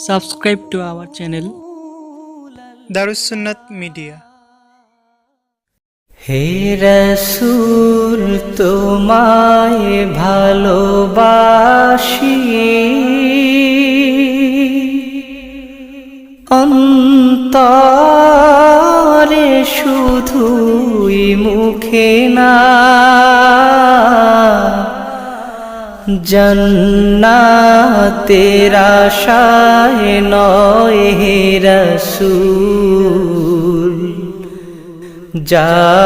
Subscribe to our channel Darus Sunnat Media. হে রাসূল তোমায় ভালোবাসি অন্তরে শুধুই মুখে না জান্নাতের আশায় নয় হে রাসূল জাহান্নাম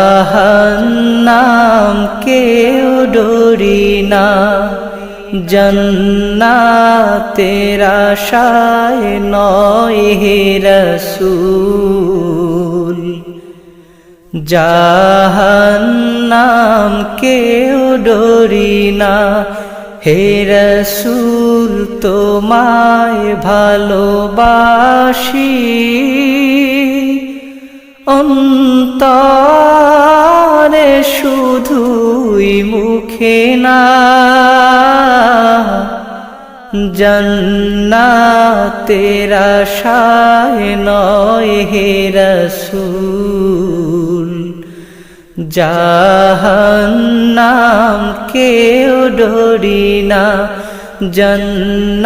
কেউ ডরি না জান্নাতের আশায় নয় হে রাসূল জাহান্নাম কেউ ডরি না হে রাসূল তোমায় ভালোবাসি অন্তরে শুধুই মুখে না জান্নাতের আশায় নয় হে রাসূল জাহান্নাম কেউ ডরি না জান্নাতের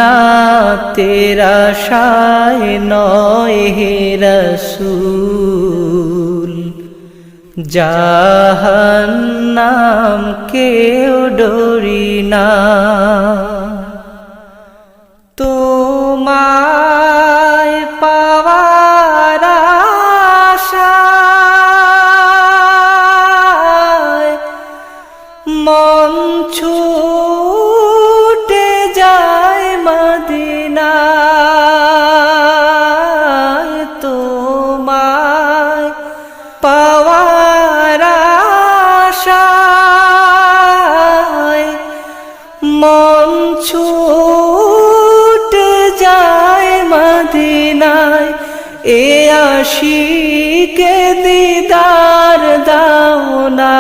আশায় নয় হে রাসূল জাহান্নাম কেউ ডরি না তোমায় পাওয়ার আশায় মন ছুটে যায় মদিনায় তোমায় পাওয়ার আশায় মন ছুটে যায় মদিনায় এ আশিকে দিদার দাও না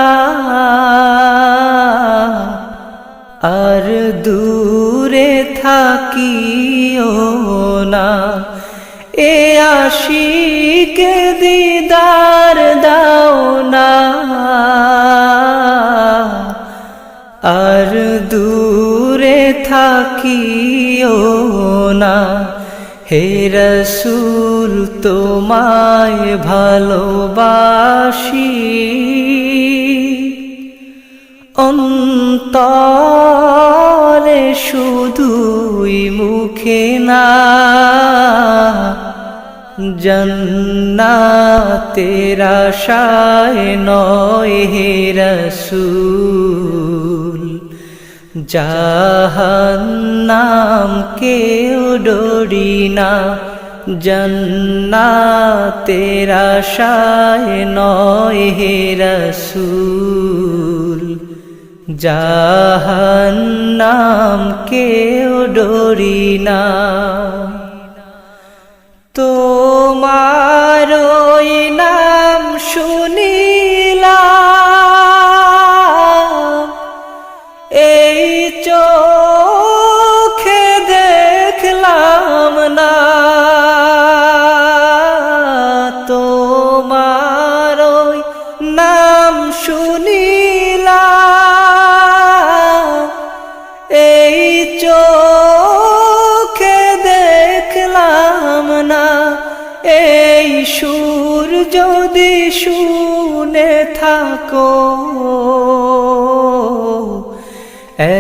আর দূরে থাকিও না এ আশিকে দিদার দাও না আর দূরে থাকিও না হে রাসূল তোমায় ভালোবাসি অন্তরে শুধুই মুখে না জান্নাতের আশায় নয় হে রাসূল জাহান্নাম কেউ ডরি না জান্নাতের আশায় নয় হে রাসূল জাহান্নাম কেউ ডরি না তোমার ওই নাম শুনিলাম এই চোখে দেখলাম না তোমার ওই নাম শুনিলাম এই চোখে দেখলাম না এই সুর যদি শুনে থাকো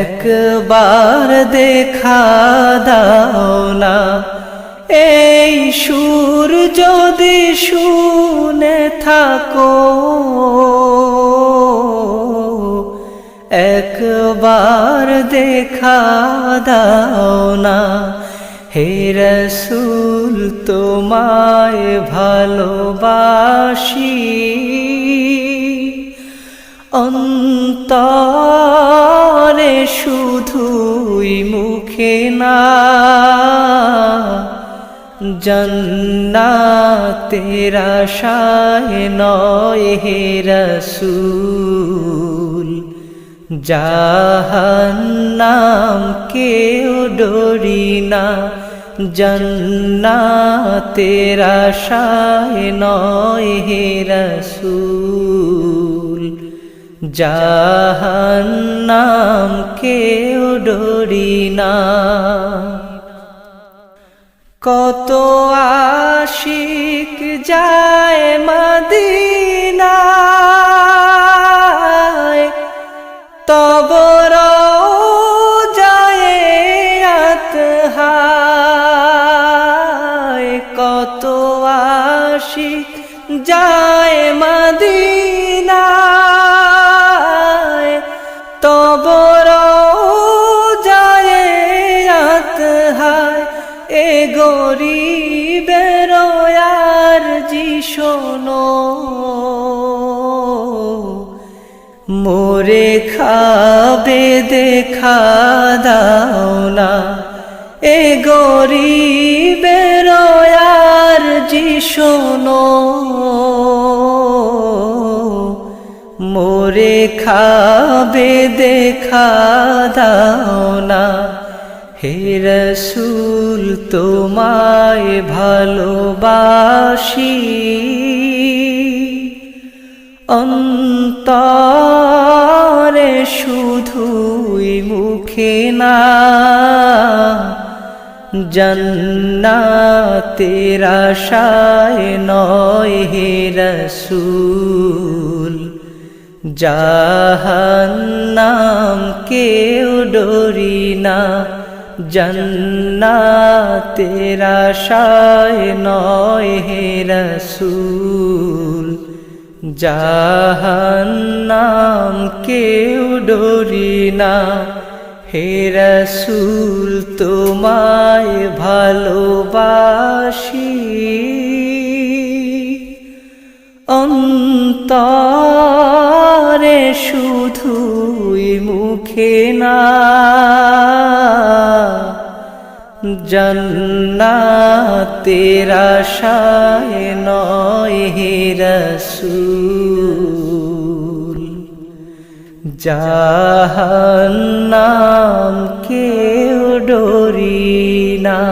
একবার দেখা দাও না এই সুর যদি শুনে থাকো একবার দেখা দাও না হে রাসূল তোমায় ভালোবাসি অন্তরে শুধুই মুখে না জান্নাতের আশায় নয় হে রাসূল জাহান্নাম কেউ ডরি না জান্নাতের আশায় নয় হে রাসূল, জাহান্নাম কেউ ডরি না। কত আশিক যায় মদিনায়, তব রওজায়ে আতহায়। কত আশিক যায় মদিনায়, তব রওজায়ে আতহায়। এ গরিবের আরজি শোনো, মোরে খাবে দেখা দাও না। এ গরিবের আরজি শোনো, মোরে খাবে দেখা দাও না। হে রাসূল তোমায় ভালোবাসি, অন্তরে শুধুই মুখে না। জান্নাতের আশায় নয় হে রাসূল, জাহান্নাম কেউ ডরি না। জান্নাতের আশায় নয় হে রাসূল, জাহান্নাম কেউ ডরি না। হে রাসূল তোমায় ভালোবাসি, অন্তরে শুধুই মুখে না। জান্নাতের আশায় নয় হে রাসূল, জাহান্নাম কেউ ডরি না।